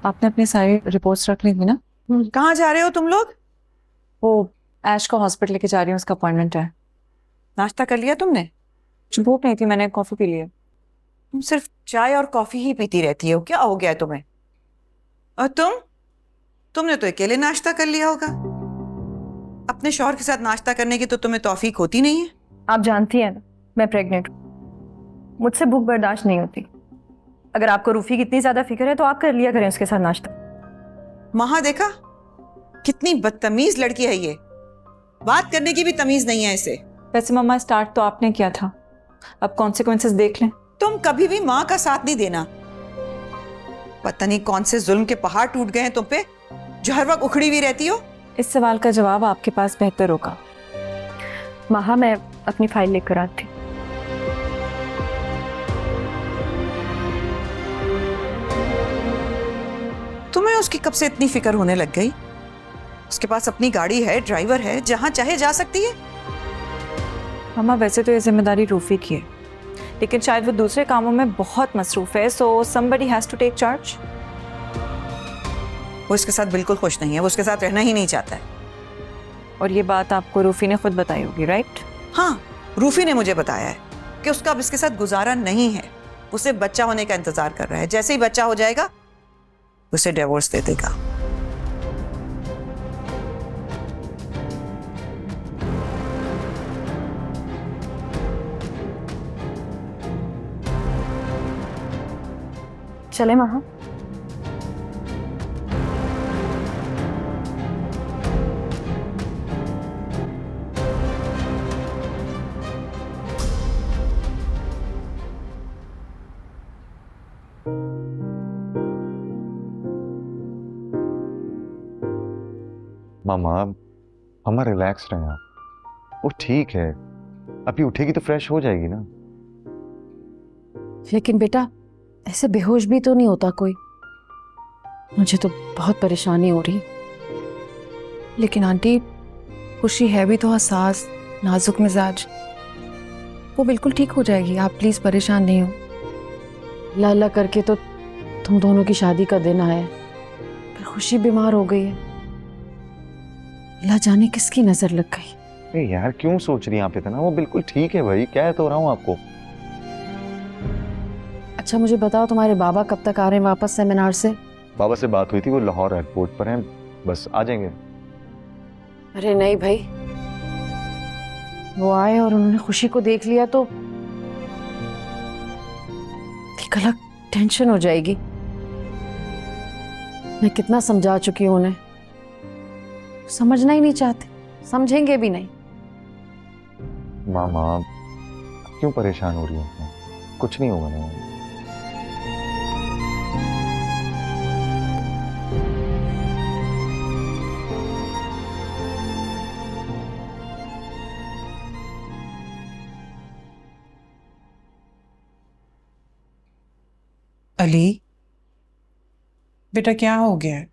आपने अपनी सारी रिपोर्ट्स रख ली थी ना? कहाँ जा रहे हो तुम लोग? वो ऐश को हॉस्पिटल लेके जा रही हूँ, उसका अपॉइंटमेंट है। नाश्ता कर लिया तुमने? भूख नहीं थी, मैंने कॉफी पी ली है। तुम सिर्फ चाय और कॉफी ही पीती रहती हो, क्या हो गया है तुम्हें? और तुमने तो अकेले नाश्ता कर लिया होगा। अपने शौहर के साथ नाश्ता करने की तो तुम्हें तौफीक होती नहीं है। आप जानती हैं ना, मैं प्रेग्नेंट हूँ, मुझसे भूख बर्दाश्त नहीं होती। अगर आपको रूफी की इतनी ज्यादा फिक्र है तो आप कर लिया करें उसके साथ नाश्ता। महा देखा, कितनी बदतमीज लड़की है ये, बात करने की भी तमीज नहीं है इसे। वैसे मम्मा स्टार्ट तो आपने किया था, अब कॉन्सिक्वेंसेस देख लें। तुम कभी भी माँ का साथ नहीं देना। पता नहीं कौन से जुल्म के पहाड़ टूट गए हैं तुम पे, जो हर वक्त उखड़ी हुई रहती हो। इस सवाल का जवाब आपके पास बेहतर होगा। महा, मैं अपनी फाइल लेकर आती। तुम्हें उसकी कब से इतनी फिक्र होने लग गई? उसके पास अपनी गाड़ी है, ड्राइवर है, जहां चाहे जा सकती है। मम्मा वैसे तो ये जिम्मेदारी रूफी की है, लेकिन शायद वो दूसरे कामों में बहुत मसरूफ है, so somebody has to take charge. वो इसके साथ बिल्कुल खुश नहीं है, वो उसके साथ रहना ही नहीं चाहता है। और ये बात आपको रूफी ने खुद बताई होगी, राइट? हाँ, रूफी ने मुझे बताया है कि उसका अब इसके साथ गुजारा नहीं है। उसे बच्चा होने का इंतजार कर रहा है, जैसे ही बच्चा हो जाएगा उसे डिवोर्स दे देगा। चले महा? मामा रिलैक्स रहें आप। वो ठीक है, अभी उठेगी तो फ्रेश हो जाएगी ना। लेकिन बेटा ऐसे बेहोश भी तो नहीं होता कोई। मुझे तो बहुत परेशानी हो रही। लेकिन आंटी, खुशी है भी तो हसास, नाजुक मिजाज, वो बिल्कुल ठीक हो जाएगी। आप प्लीज परेशान नहीं हो। अल्लाह अल्लाह करके तो तुम दोनों की शादी का दिन आया है, पर खुशी बीमार हो गई है। अल्लाह जाने किसकी नजर लग गई। अरे यार क्यों सोच रही हैं आप इतना? वो बिल्कुल ठीक है भाई, कह तो रहा हूँ आपको। अच्छा मुझे बताओ, तुम्हारे बाबा कब तक आ रहे हैं वापस सेमिनार से? बाबा से बात हुई थी, वो लाहौर एयरपोर्ट पर हैं, बस आ जाएंगे। अरे नहीं भाई, वो आए और उन्होंने खुशी को देख लिया तो एक अलग टेंशन हो जाएगी। मैं कितना समझा चुकी हूं उन्हें, समझना ही नहीं चाहते, समझेंगे भी नहीं। मामा क्यों परेशान हो रही है? कुछ नहीं होगा ना। अली बेटा, क्या हो गया है?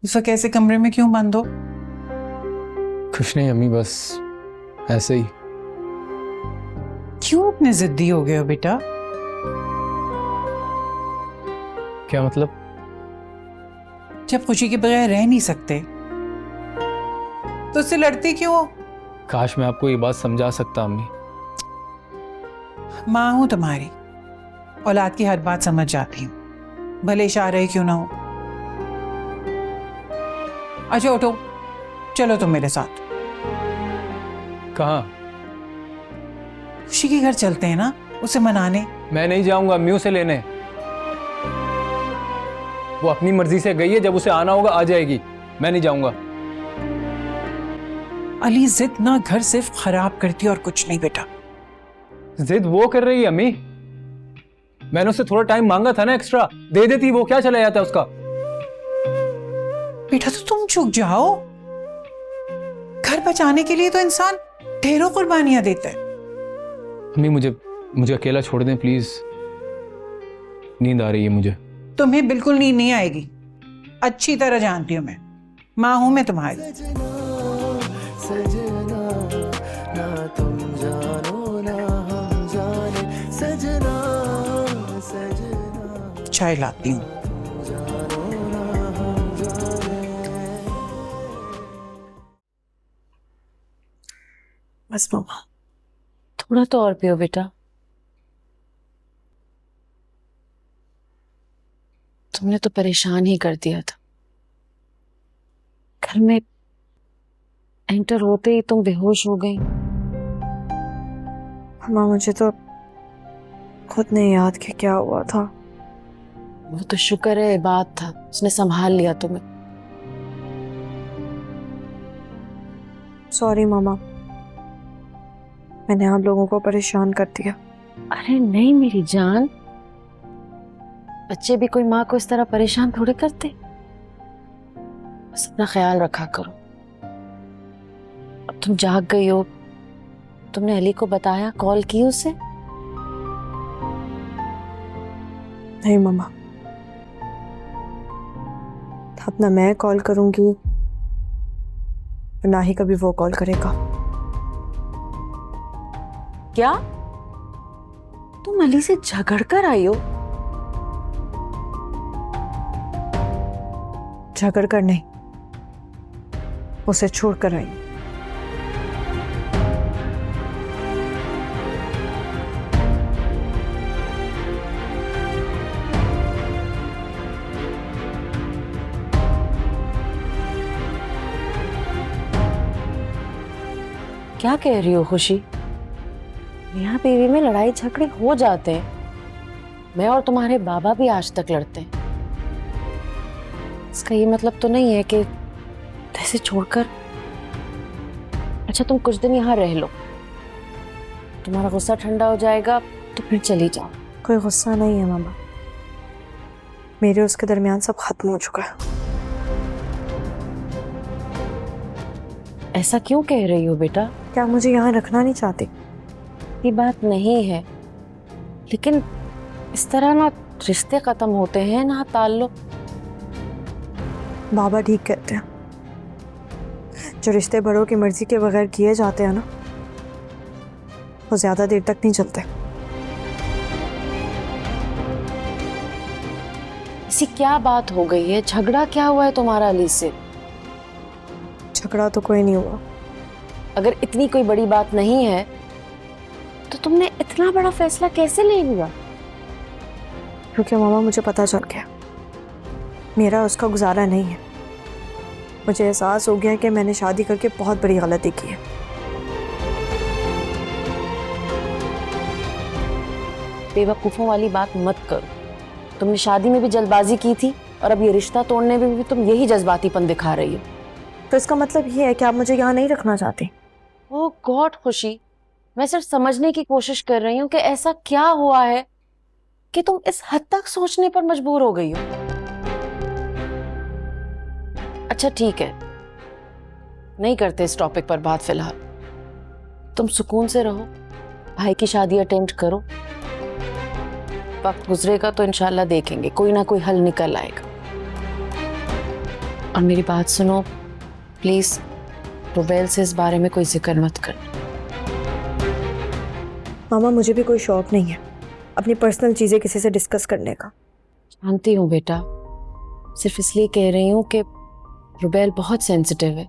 इस वक्त ऐसे कमरे में क्यों बंद हो? कुछ नहीं अम्मी, बस ऐसे ही। क्यों इतने जिद्दी हो गए हो बेटा? क्या मतलब? जब खुशी के बगैर रह नहीं सकते तो उससे लड़ते क्यों हो? काश मैं आपको ये बात समझा सकता अम्मी। माँ हूं तुम्हारी, औलाद की हर बात समझ जाती हूँ, भले इशारे क्यों ना हो। अच्छा उठो, चलो तुम मेरे साथ। कहाँ? खुशी के घर चलते हैं ना, उसे मनाने। मैं नहीं जाऊंगा अम्मी उसे लेने। वो अपनी मर्जी से गई है, जब उसे आना होगा आ जाएगी। मैं नहीं जाऊंगा। अली जिद ना घर सिर्फ खराब करती और कुछ नहीं बेटा। जिद वो कर रही है अम्मी। मैंने उससे थोड़ा टाइम मांगा था ना, एक्स्ट्रा दे देती, वो क्या चला जाता उसका। बेटा तो तुम झुक जाओ, घर बचाने के लिए तो इंसान ढेरों कुर्बानियां देता है। अम्मी मुझे अकेला छोड़ दें प्लीज, नींद आ रही है मुझे। तुम्हें बिल्कुल नींद नहीं आएगी, अच्छी तरह जानती हूं मैं, माँ हूं मैं तुम्हारी। चाय लाती हूँ। बस मामा, थोड़ा तो और पियो बेटा। तुमने तो परेशान ही कर दिया था। घर में एंटर होते ही तुम बेहोश हो गई। माँ मुझे तो खुद नहीं याद कि क्या हुआ था। वो तो शुक्र है बात था, उसने संभाल लिया तुम्हें। सॉरी मामा, मैंने आप लोगों को परेशान कर दिया। अरे नहीं मेरी जान, बच्चे भी कोई माँ को इस तरह परेशान थोड़े करते। बस अपना ख्याल रखा करो। अब तुम जाग गई हो, तुमने अली को बताया, कॉल की उसे? नहीं मामा, अब ना मैं कॉल करूंगी ना ही कभी वो कॉल करेगा। क्या तुम अली से झगड़ कर आई हो? झगड़ कर नहीं, उसे छोड़ कर आई। क्या कह रही हो खुशी? मियाँ बीवी में लड़ाई झगड़े हो जाते हैं। मैं और तुम्हारे बाबा भी आज तक लड़ते हैं। इसका ये मतलब तो नहीं है कि ऐसे छोड़कर। अच्छा तुम कुछ दिन यहाँ रह लो, तुम्हारा गुस्सा ठंडा हो जाएगा तो फिर चली जाओ। कोई गुस्सा नहीं है मामा, मेरे उसके दरमियान सब खत्म हो चुका है। ऐसा क्यों कह रही हो बेटा? क्या मुझे यहाँ रखना नहीं चाहती? ये बात नहीं है, लेकिन इस तरह ना रिश्ते खत्म होते हैं ना ताल्लुक। बाबा ठीक कहते हैं, जो रिश्ते बड़ों की मर्जी के बगैर किए जाते हैं ना, वो ज्यादा देर तक नहीं चलते। ऐसी क्या बात हो गई है? झगड़ा क्या हुआ है तुम्हारा अली से? झगड़ा तो कोई नहीं हुआ। अगर इतनी कोई बड़ी बात नहीं है तो तुमने इतना बड़ा फैसला कैसे ले लिया? क्योंकि मामा मुझे पता चल गया मेरा उसका गुजारा नहीं है। मुझे एहसास हो गया कि मैंने शादी करके बहुत बड़ी गलती की है। बेवकूफों वाली बात मत करो। तुमने शादी में भी जल्दबाजी की थी और अब ये रिश्ता तोड़ने में भी तुम यही जज्बातीपन दिखा रही हो। तो इसका मतलब ये है कि आप मुझे यहाँ नहीं रखना चाहती? ओह गॉड खुशी, मैं सिर्फ समझने की कोशिश कर रही हूँ कि ऐसा क्या हुआ है कि तुम इस हद तक सोचने पर मजबूर हो गई हो। अच्छा ठीक है, नहीं करते इस टॉपिक पर बात फिलहाल। तुम सुकून से रहो, भाई की शादी अटेंड करो। वक्त गुजरेगा तो इंशाल्लाह देखेंगे, कोई ना कोई हल निकल आएगा। और मेरी बात सुनो प्लीज, रुबैल से इस बारे में कोई जिक्र मत करना। मामा मुझे भी कोई शौक नहीं है अपनी पर्सनल चीजें किसी से डिस्कस करने का। जानती हूँ बेटा, सिर्फ इसलिए कह रही हूँ कि रुबैल बहुत सेंसिटिव है।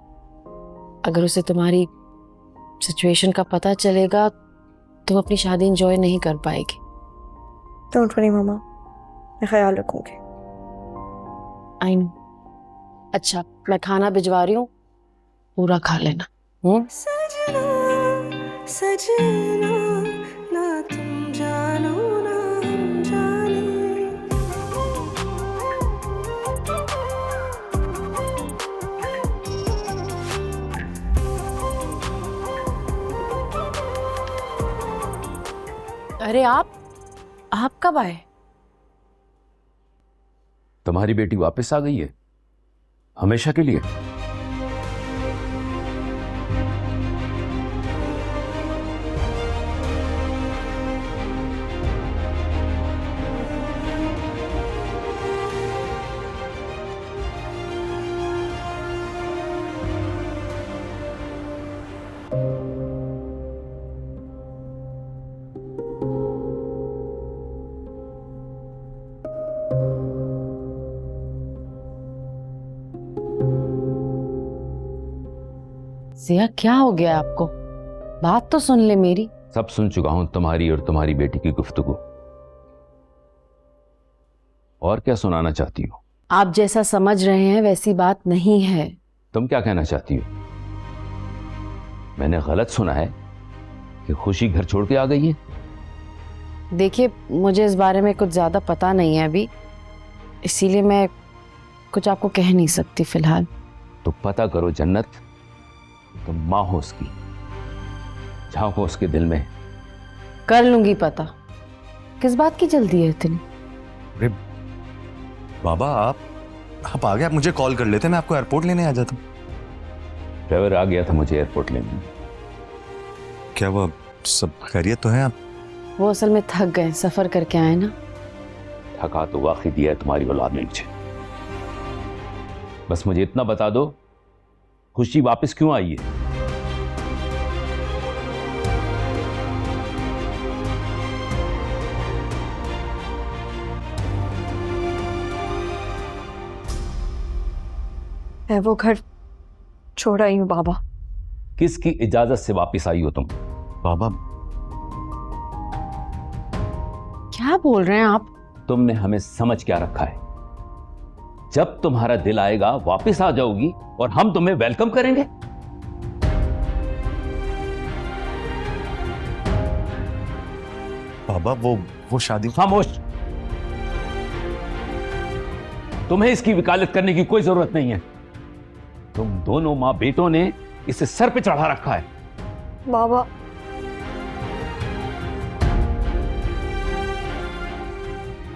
अगर उसे तुम्हारी सिचुएशन का पता चलेगा तो अपनी शादी एंजॉय नहीं कर पाएगी। डोंट वरी मामा, मैं ख्याल रखूंगी। I know. अच्छा मैं खाना भिजवा रही हूँ, पूरा खा लेना। सजना सजना ना तुम जानो ना हम जाने। अरे आप कब आए? तुम्हारी बेटी वापस आ गई है हमेशा के लिए। जिया क्या हो गया आपको? बात तो सुन ले मेरी। सब सुन चुका हूं तुम्हारी और तुम्हारी बेटी की गुफ्तगू। और क्या सुनाना चाहती हो? आप जैसा समझ रहे हैं वैसी बात नहीं है। तुम क्या कहना चाहती हो? मैंने गलत सुना है कि खुशी घर छोड़ के आ गई है? देखिए, मुझे इस बारे में कुछ ज्यादा पता नहीं है अभी, इसीलिए मैं कुछ आपको कह नहीं सकती फिलहाल। तो पता करो जन्नत, तुम माँ हो उसकी, झांको उसके दिल में। कर लूंगी पता। किस बात की जल्दी है इतनी? अरे बाबा, आप आ गए, आप मुझे कॉल कर लेते, मैं आपको एयरपोर्ट लेने आ जाता। ड्राइवर आ गया था मुझे एयरपोर्ट लेने। क्या वो सब खैरियत तो है? आप वो असल में थक गए, सफर करके आए ना। थका तो वाकई दिया है तुम्हारी औलाद ने मुझे। बस मुझे इतना बता दो, खुशी वापस क्यों आई है? मैं वो घर छोड़ आई हूँ बाबा। किसकी इजाजत से वापस आई हो तुम? बाबा, क्या बोल रहे हैं आप? तुमने हमें समझ क्या रखा है? जब तुम्हारा दिल आएगा वापस आ जाओगी और हम तुम्हें वेलकम करेंगे। बाबा वो शादी। खामोश। तुम्हें इसकी वकालत करने की कोई जरूरत नहीं है। तुम दोनों मां बेटों ने इसे सर पे चढ़ा रखा है। बाबा,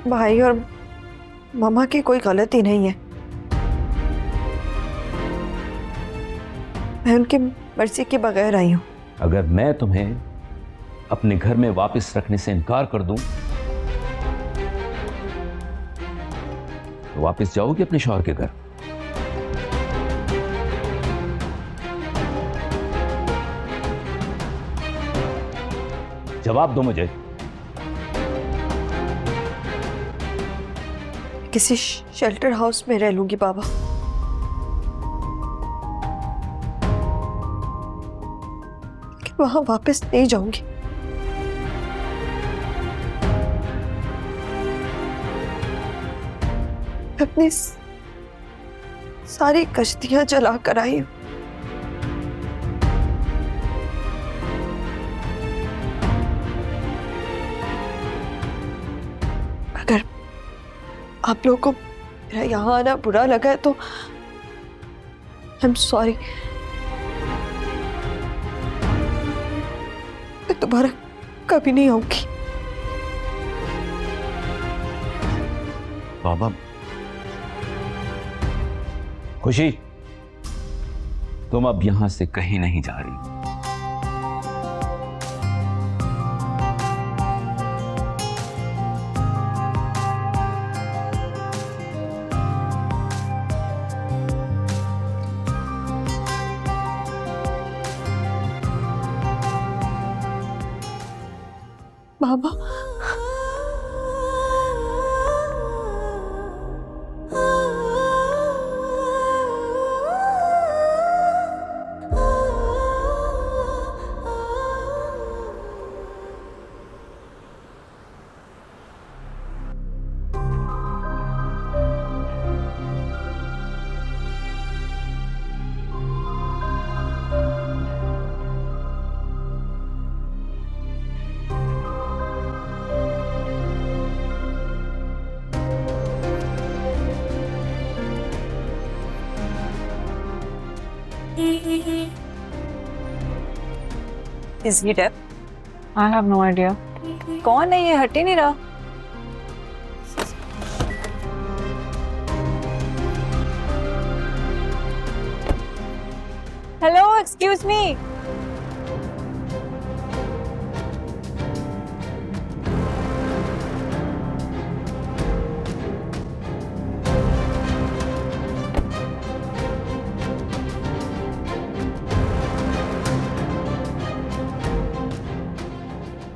भाई और मामा की कोई गलती नहीं है। मैं उनकी मर्जी के बगैर आई हूं। अगर मैं तुम्हें अपने घर में वापस रखने से इनकार कर दूं तो वापस जाओगी अपने शौहर के घर? जवाब दो मुझे। किसी शेल्टर हाउस में रह लूंगी बाबा। कि वहां वापस नहीं जाऊंगी। अपनी सारी कश्तियां जला कर आई हूं। अगर आप लोगों को मेरा यहाँ आना बुरा लगा है तो आई एम सॉरी। मैं दोबारा कभी नहीं आऊंगी। बाबा, खुशी, तुम अब यहां से कहीं नहीं जा रही। बाबा, Is he deaf? I have no idea. कौन है ये? हट ही नहीं रहा। Hello, excuse me.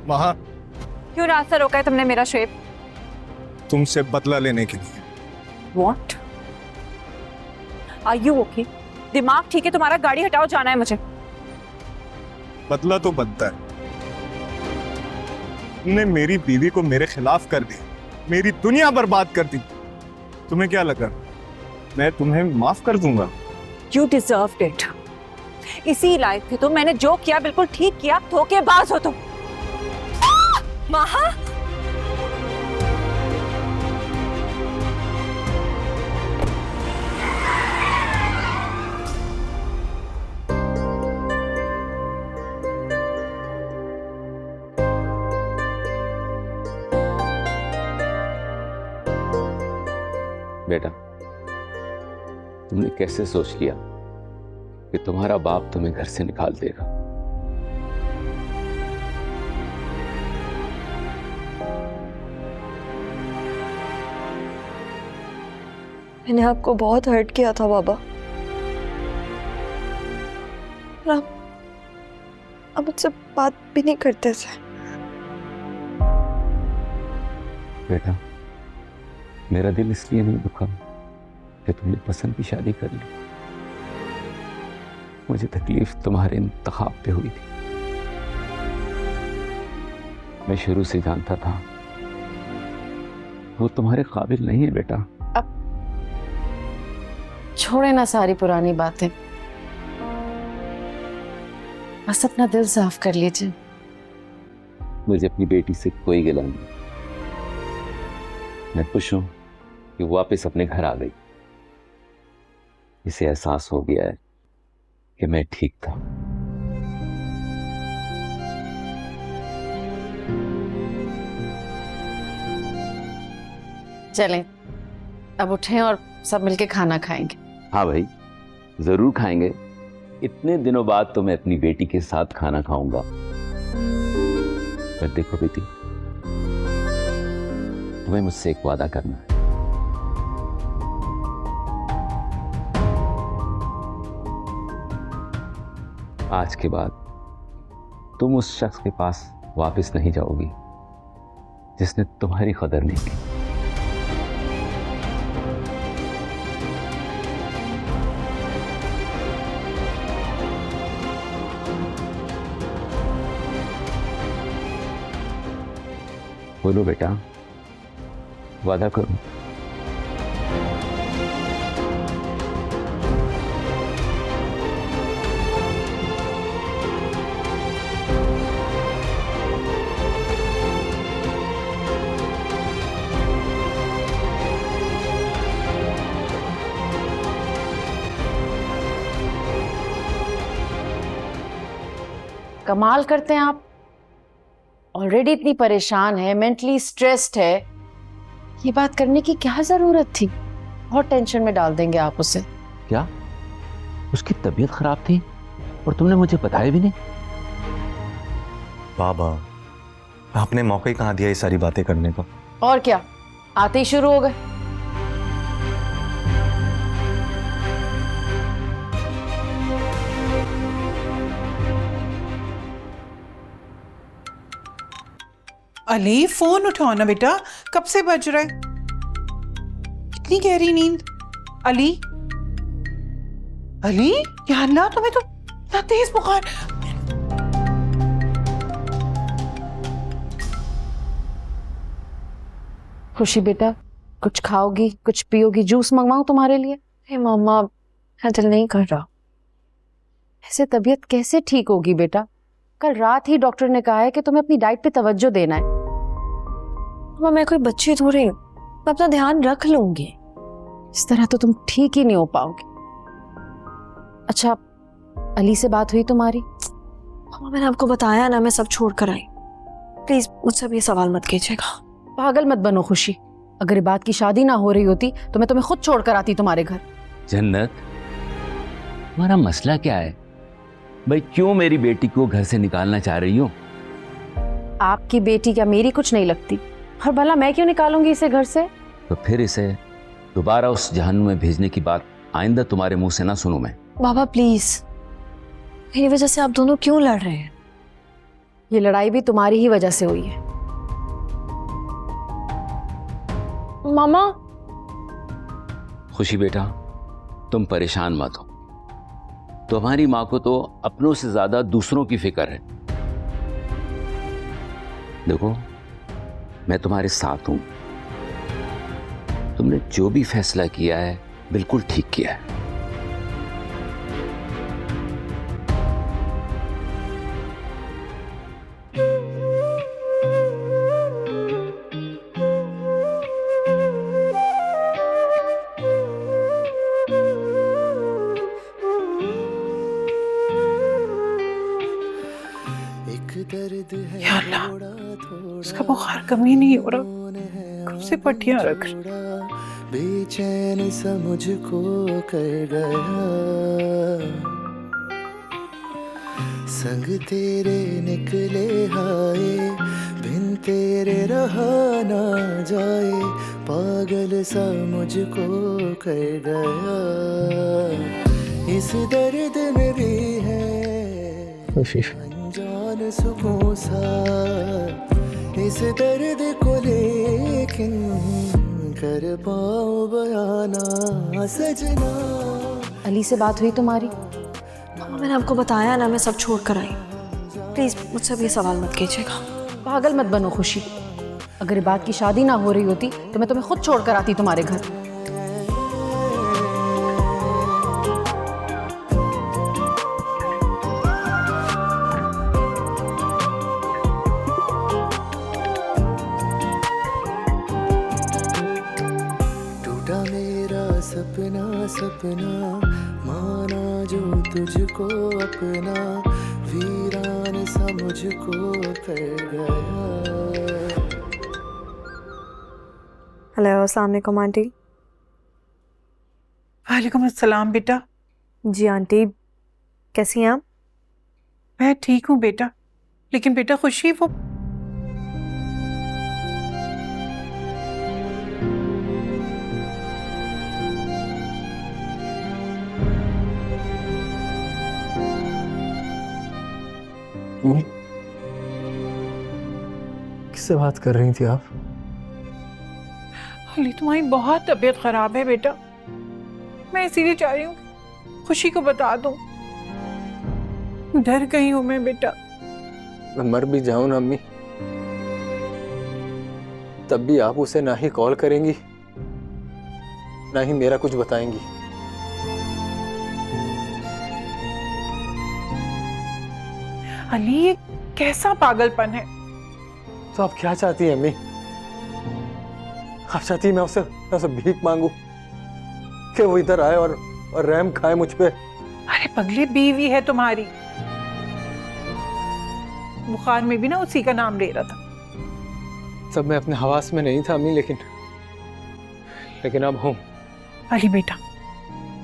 वहां क्यों रास्ता रोका है तुमने मेरा शेप? तुमसे बदला लेने के लिए। What? Are you okay? दिमाग ठीक है तुम्हारा? गाड़ी हटाओ, जाना है मुझे। बदला तो बनता है। तुमने मेरी बीवी को मेरे खिलाफ कर दिया, मेरी दुनिया बर्बाद कर दी। तुम्हें क्या लगा मैं तुम्हें माफ कर दूंगा? You deserved it. इसी लायक थे तुम। मैंने जो किया बिल्कुल ठीक किया। धोखेबाज हो तुम। महा, बेटा, तुमने कैसे सोच लिया कि तुम्हारा बाप तुम्हें घर से निकाल देगा? मैंने आपको बहुत हर्ट किया था बाबा। और आप मुझसे बात भी नहीं करते थे। बेटा, मेरा दिल इसलिए नहीं दुखा कि तुमने पसंद की शादी कर ली। मुझे तकलीफ तुम्हारे इंतखाब पे हुई थी। मैं शुरू से जानता था वो तुम्हारे काबिल नहीं है बेटा। अब छोड़े ना सारी पुरानी बातें, बस अपना दिल साफ कर लीजिए। मुझे अपनी बेटी से कोई गिला नहीं। मैं खुश हूं कि वो वापस अपने घर आ गई। इसे एहसास हो गया है कि मैं ठीक था। चलें, अब उठें और सब मिलके खाना खाएंगे। हाँ भाई, जरूर खाएंगे। इतने दिनों बाद तो मैं अपनी बेटी के साथ खाना खाऊंगा। पर देखो बेटी, तुम्हें मुझसे एक वादा करना है। आज के बाद तुम उस शख्स के पास वापस नहीं जाओगी जिसने तुम्हारी कदर नहीं की। बोलो बेटा, वादा करो। कमाल करते हैं आप। ऑलरेडी इतनी परेशान है, मेंटली स्ट्रेस्ड है, ये बात करने की क्या जरूरत थी? बहुत टेंशन में डाल देंगे आप उसे। क्या उसकी तबीयत खराब थी और तुमने मुझे बताया भी नहीं? बाबा, आपने मौका ही कहाँ दिया ये सारी बातें करने का? और क्या, आते ही शुरू हो गए। अली, फोन उठाओ ना बेटा, कब से बज रहा है? इतनी गहरी नींद? अली, अली, या अल्लाह, तुम्हें तो इतना तेज बुखार। खुशी बेटा, कुछ खाओगी, कुछ पियोगी? जूस मंगवाऊं तुम्हारे लिए? हे मामा, मेरा दिल नहीं कर रहा। ऐसे तबीयत कैसे ठीक होगी बेटा? कल रात ही डॉक्टर ने कहा है कि तुम्हें अपनी डाइट पे तवज्जो देना है। मामा, मैं कोई बच्ची थोड़ी हूँ, मैं अपना ध्यान रख लूंगी। इस तरह तो तुम ठीक ही नहीं हो पाओगे। अच्छा, अली से बात हुई तुम्हारी? मामा, मैंने आपको बताया ना, मैं सब छोड़ कर आई। प्लीज मुझसे भी ये सवाल मत कीजिएगा। पागल मत बनो खुशी। अगर ये बात की शादी ना हो रही होती तो मैं तुम्हें खुद छोड़कर आती तुम्हारे घर। जन्नत, तुम्हारा मसला क्या है भाई? क्यों मेरी बेटी को घर से निकालना चाह रही हो? आपकी बेटी क्या मेरी कुछ नहीं लगती? और भला मैं क्यों निकालूंगी इसे घर से? तो फिर इसे दोबारा उस जहन्नुम में भेजने की बात आइंदा तुम्हारे मुंह से ना सुनूं मैं। बाबा प्लीज, मेरी वजह से आप दोनों क्यों लड़ रहे हैं? ये लड़ाई भी तुम्हारी ही वजह से हुई है। मामा, खुशी बेटा, तुम परेशान मत हो। तुम्हारी माँ को तो अपनों से ज्यादा दूसरों की फिक्र है। देखो, मैं तुम्हारे साथ हूं। तुमने जो भी फैसला किया है बिल्कुल ठीक किया है। या अल्लाह, उसका बुखार कम ही नहीं हो रहा, कब से पट्टियां रख बेचैन सा मुझको कर गया, संग तेरे निकले हाय, बिन तेरे रहा ना जाए, पागल सा मुझको कर गया, इस दर्द में भी है अनजान सुकून सा, इस दर्द को लेकिन कर पाऊं बयाना सजना। अली से बात हुई तुम्हारी? मामा मैंने आपको बताया ना, मैं सब छोड़ कर आई। प्लीज मुझसे अब ये सवाल मत कीजिएगा। पागल मत बनो खुशी, अगर ये बात की शादी ना हो रही होती तो मैं तुम्हें खुद छोड़ कर आती तुम्हारे घर। सपना सपना माना जो तुझको अपना, वीरान सा मुझको कर गया। हेलो, अस्सलाम वालेकुम आंटी। वालेकुम अस्सलाम बेटा। जी आंटी, कैसी हैं आप? मैं ठीक हूँ बेटा, लेकिन बेटा खुशी वो किससे बात कर रही थी आप? अली, तुम्हारी बहुत तबीयत खराब है बेटा, मैं इसीलिए चाह रही हूँ खुशी को बता दूं। डर गई हूं मैं बेटा। मैं मर भी जाऊं ना अम्मी, तब भी आप उसे ना ही कॉल करेंगी ना ही मेरा कुछ बताएंगी। अली, ये कैसा पागलपन है? तो आप क्या चाहती हैं अम्मी? आप चाहती हैं मैं उसे भीख मांगू कि वो इधर आए और रहम खाए मुझ पे? अरे पगली, बीवी है तुम्हारी, बुखार में भी ना उसी का नाम ले रहा था। सब मैं अपने हवास में नहीं था अम्मी, लेकिन अब हूं। अली बेटा,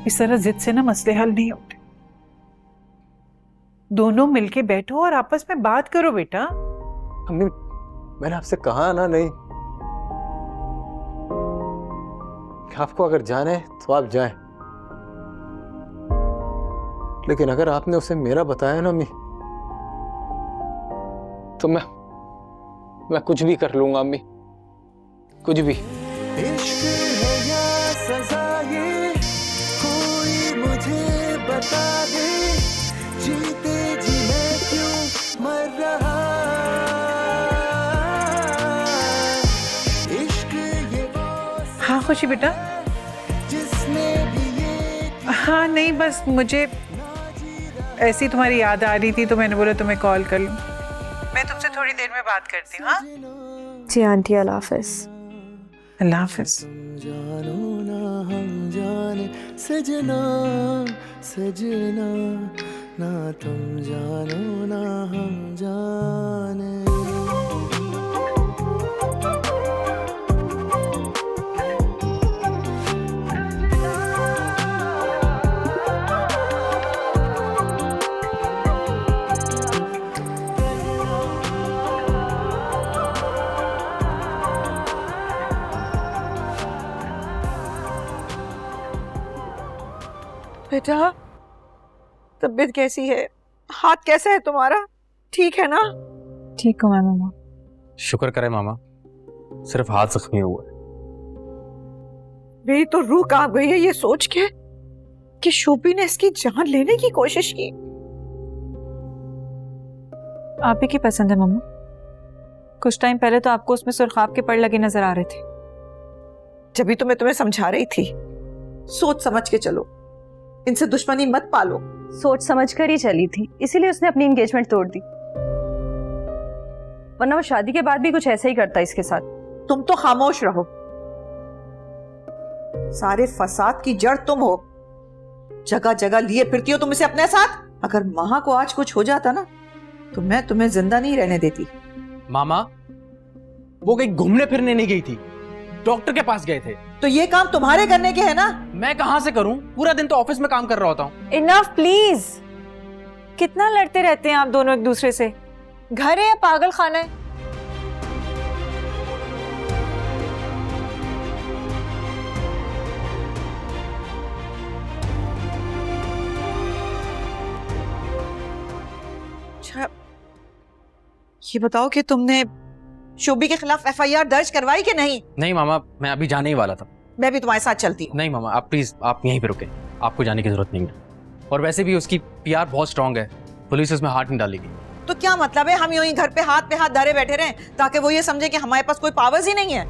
इस तरह जिद से ना मसले हल नहीं होते। दोनों मिलके बैठो और आपस में बात करो बेटा। अम्मी, मैंने आपसे कहा ना नहीं कि आपको अगर जाना है तो आप जाएं, लेकिन अगर आपने उसे मेरा बताया ना अम्मी, तो मैं कुछ भी कर लूंगा अम्मी, कुछ भी। इश्क है या सजा ये, कोई मुझे बता दे, जीते जी मैं क्यों मर रहा, इश्क ये हाँ खुशी बेटा। जिसने भी ये, हाँ नहीं, बस मुझे ऐसी तुम्हारी याद आ रही थी तो मैंने बोला तुम्हें कॉल कर लूं। मैं तुमसे थोड़ी देर में बात करती हूँ। हाँ जी आंटी, अल्लाह हाफिज। अल्लाह हाफिज। जानो ना हम जाने सजना सजना, ना तुम जानो ना हम जाने। बेटा, तबीयत कैसी है? हाथ कैसा है तुम्हारा? ठीक है ना? ठीक हूँ मामा। शुक्र करे मामा, सिर्फ हाथ जख्मी हुआ है। मेरी तो रूह कांप गई है ये सोच के कि शोभी ने इसकी जान लेने की कोशिश की। आप ही की पसंद है मम्मा। कुछ टाइम पहले तो आपको उसमें सुर्खाब के पड़ लगे नजर आ रहे थे। जब भी तो मैं तुम्हें समझा रही थी, सोच समझ के चलो, इनसे दुश्मनी मत पालो। सोच समझ कर ही चली थी, इसीलिए उसने अपनी एंगेजमेंट तोड़ दी, वरना वो शादी के बाद भी कुछ ऐसा ही करता इसके साथ। तुम तो खामोश रहो, सारे फसाद की जड़ तुम हो। जगह जगह लिए फिरती हो तुम इसे अपने साथ। अगर महा को आज कुछ हो जाता ना तो मैं तुम्हें जिंदा नहीं रहने देती। मामा, वो कहीं घूमने फिरने नहीं गई थी, डॉक्टर के पास गए थे। तो ये काम तुम्हारे करने के है ना। मैं कहां से करूं, पूरा दिन तो ऑफिस में काम कर रहा होता हूं। इनफ प्लीज, कितना लड़ते रहते हैं आप दोनों एक दूसरे से। घर है या पागल खाना है? अच्छा, ये बताओ कि तुमने शोभी के खिलाफ एफआईआर दर्ज करवाई कि नहीं? नहीं मामा, मैं अभी जाने ही वाला था। मैं भी तुम्हारे साथ चलती हूँ। नहीं मामा, आप प्लीज, आप यहीं पे रुके, आपको जाने की जरूरत नहीं है। और वैसे भी उसकी पीआर बहुत स्ट्रांग है, पुलिस उसमें हाथ नहीं डालेगी। तो क्या मतलब है हम यूं ही घर पे हाथ धरे बैठे रहें ताकि वो ये समझे कि हमारे पास कोई पावर्स ही नहीं है?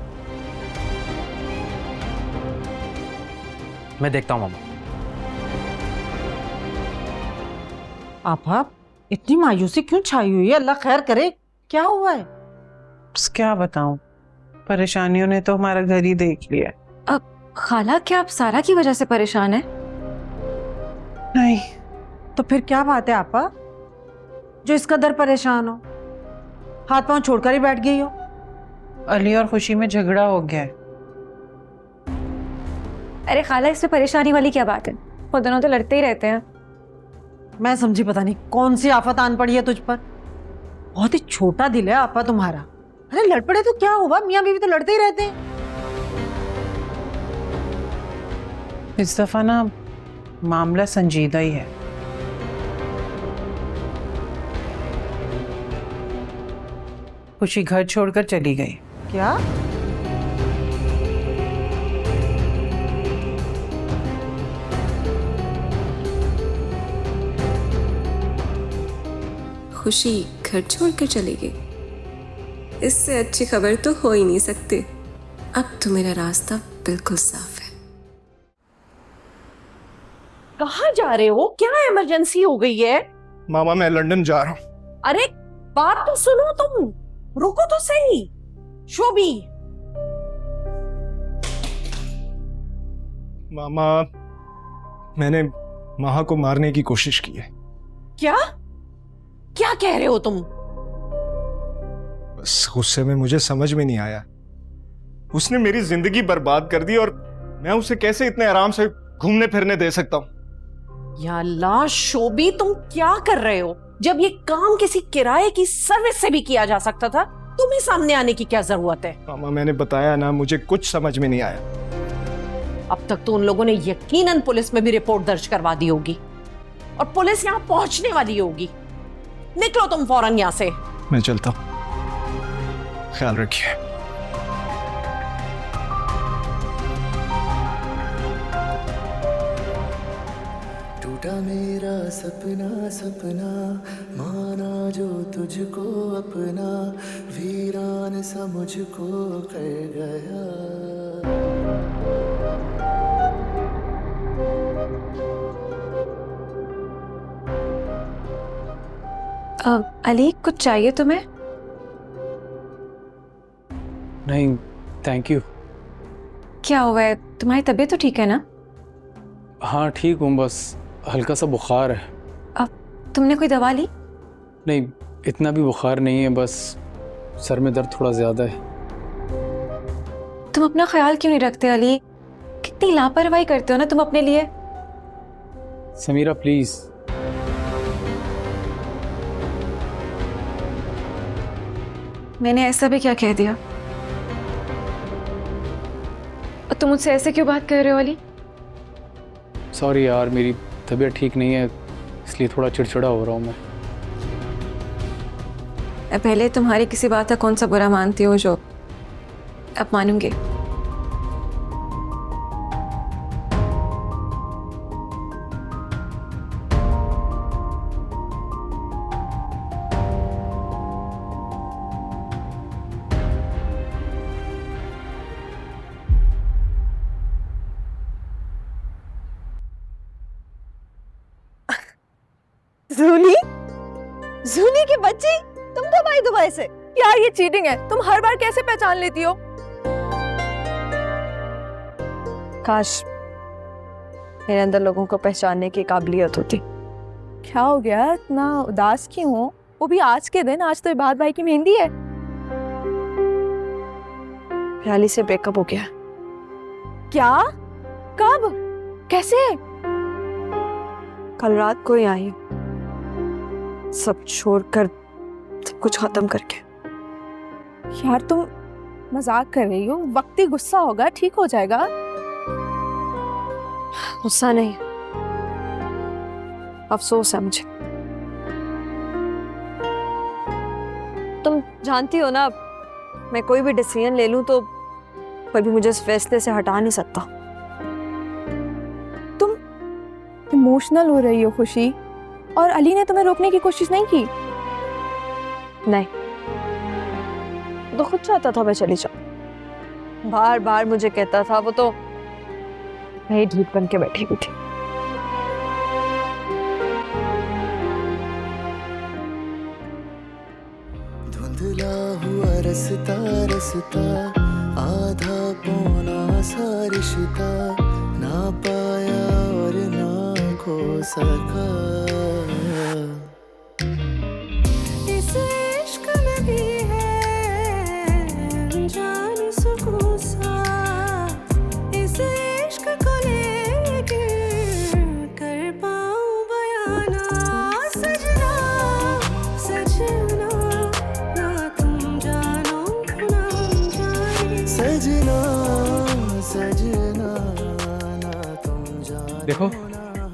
मैं देखता हूँ मामा। आपा, इतनी मायूसी क्यों छाई हुई है? अल्लाह खैर करे, क्या हुआ है? बस क्या बताऊं, परेशानियों ने तो हमारा घर ही देख लिया। अब खाला, क्या आप सारा की वजह से परेशान है? नहीं। तो फिर क्या बात है आपा जो इस कदर परेशान हो? हाथ पांव छोड़कर ही बैठ गई हो? अली और खुशी में झगड़ा हो गया है। अरे खाला, इसमें परेशानी वाली क्या बात है? वो दोनों तो लड़ते ही रहते हैं। मैं समझी पता नहीं कौन सी आफत आन पड़ी है तुझ पर। बहुत ही छोटा दिल है आपा तुम्हारा। अरे लड़ पड़े तो क्या हुआ, मियां बीवी तो लड़ते ही रहते हैं। इस दफा ना मामला संजीदा ही है। खुशी घर छोड़कर चली गई। क्या? खुशी घर छोड़कर चली गई? इससे अच्छी खबर तो हो ही नहीं सकती। अब तो मेरा रास्ता बिल्कुल साफ है। कहाँ जा रहे हो? क्या इमरजेंसी हो गई है? मामा, मैं लंदन जा रहा हूँ। अरे बात तो सुनो, तुम रुको तो सही। शोभी, मामा, मैंने महा को मारने की कोशिश की है। क्या क्या कह रहे हो तुम? बस गुस्से में मुझे समझ में नहीं आया। उसने मेरी जिंदगी बर्बाद कर दी और मैं उसे कैसे इतने आराम से घूमने फिरने दे सकता हूँ? या अल्लाह, शोभी तुम क्या कर रहे हो? जब ये काम किसी किराए की सर्विस से भी किया जा सकता था, तुम्हें सामने आने की क्या जरूरत है? मामा, मैंने बताया ना, मुझे कुछ समझ में नहीं आया। अब तक तो उन लोगों ने यकीनन पुलिस में भी रिपोर्ट दर्ज करवा दी होगी और पुलिस यहाँ पहुंचने वाली होगी। निकलो तुम फौरन यहाँ से। मैं चलता हूँ, ख्याल रखिए। टूटा मेरा सपना सपना, माना जो तुझको अपना, वीरान सा मुझको कर गया। अली, कुछ चाहिए तुम्हें? नहीं, थैंक यू। क्या हुआ है? तुम्हारी तबीयत तो ठीक है ना? हाँ ठीक हूँ, बस हल्का सा बुखार है। अब तुमने कोई दवा ली? नहीं, इतना भी बुखार नहीं है, बस सर में दर्द थोड़ा ज्यादा है। तुम अपना ख्याल क्यों नहीं रखते अली? कितनी लापरवाही करते हो ना तुम अपने लिए। समीरा प्लीज। मैंने ऐसा भी क्या कह दिया? और तुम मुझसे ऐसे क्यों बात कर रहे हो अली? सॉरी यार, मेरी तबीयत ठीक नहीं है, इसलिए थोड़ा चिड़चिड़ा हो रहा हूँ मैं। पहले तुम्हारी किसी बात का कौन सा बुरा मानती हो जो अब मानूंगी। जूली की बच्ची, तुम कब आई दुबई से? यार ये चीटिंग है, तुम हर बार कैसे पहचान लेती हो? काश मेरे अंदर लोगों को पहचानने की काबिलियत होती। क्या हो गया, इतना उदास क्यों हो? वो भी आज के दिन, आज तो इबाद भाई की मेहंदी है। प्याली से ब्रेकअप हो गया। क्या? कब? कैसे? कल रात को ही आई, सब छोड़कर, सब कुछ खत्म करके। यार तुम मजाक कर रही हो, वक्ती गुस्सा होगा, ठीक हो जाएगा। गुस्सा नहीं, अफसोस है मुझे। तुम जानती हो ना, मैं कोई भी डिसीजन ले लूं तो कोई भी मुझे इस फैसले से हटा नहीं सकता। तुम इमोशनल हो रही हो खुशी, और अली ने तुम्हें रोकने की कोशिश नहीं की? नहीं, तो खुद चाहता था मैं चली जाऊं। बार बार मुझे कहता था, वो तो वही ढीठ बन के बैठी हुई थी। धुंधला हुआ रस्ता रस्ता, आधा पौना सा रिश्ता, ना पाया और ना खो सका। इस इश्क में भी है अनजान सुकून सा, इस इश्क को लेके कर पाऊं बयाना। सजना सजना ना तुम जानो ना हम जाने, सजना सजना ना तुम जानो। देखो,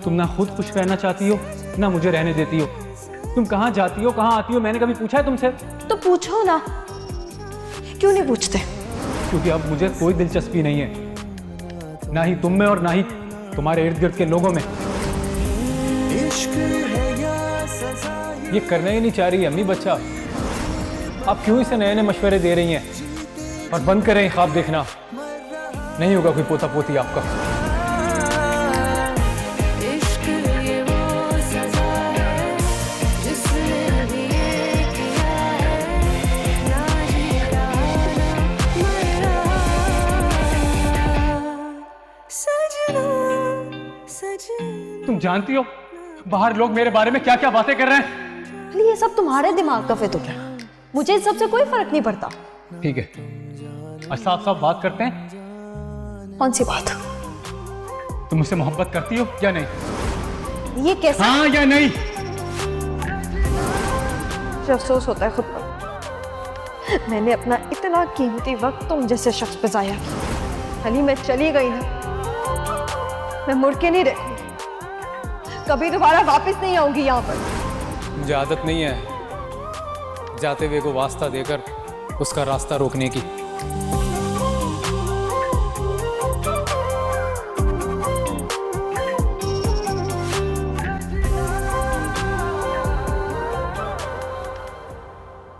तुम ना खुद खुश रहना चाहती हो, ना मुझे रहने देती हो। तुम कहाँ जाती हो, कहाँ आती हो, मैंने कभी पूछा है तुमसे? तो पूछो ना, क्यों नहीं पूछते? क्योंकि अब मुझे कोई दिलचस्पी नहीं है, ना ही तुम में और ना ही तुम्हारे इर्द गिर्द के लोगों में। ये करना ही नहीं चाह रही अम्मी बच्चा। आप क्यों इसे नए नए मशवरे दे रही हैं? और बंद करें ख्वाब देखना, नहीं होगा कोई पोता पोती आपका। तुम जानती हो बाहर लोग मेरे बारे में क्या क्या बातें कर रहे हैं? ये सब तुम्हारे दिमाग का फिर तो क्या, मुझे इस सबसे कोई फर्क नहीं पड़ता। ठीक है, आज साफ साफ बात करते हैं। कौन सी बात? तुम मुझसे मोहब्बत करती हो या नहीं? ये कैसा? हाँ या नहीं? मुझे अफसोस होता है खुद पर, मैंने अपना इतना कीमती वक्त तुम जैसे शख्स पे जाया किया। अली मैं चली गई ना, मैं मुड़ के नहीं देखूंगी, कभी दोबारा वापस नहीं आऊंगी यहाँ पर। मुझे आदत नहीं है जाते हुए को वास्ता देकर उसका रास्ता रोकने की।